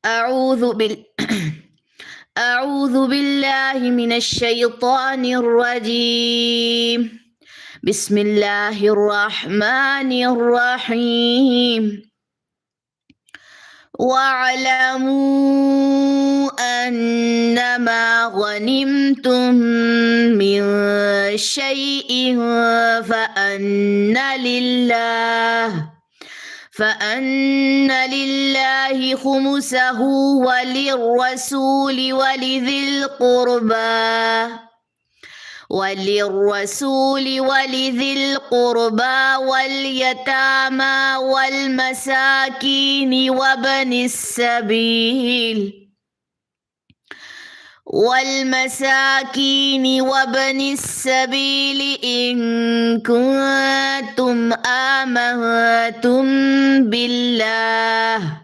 أعوذ بال أعوذ بالله من الشيطان الرجيم. بسم الله الرحمن الرحيم. واعلموا أنما غنمتم من شيء فأن لله خمسه وللرسول ولذي القربى واليتامى والمساكين وابن السبيل إن كنتم آمنتم بالله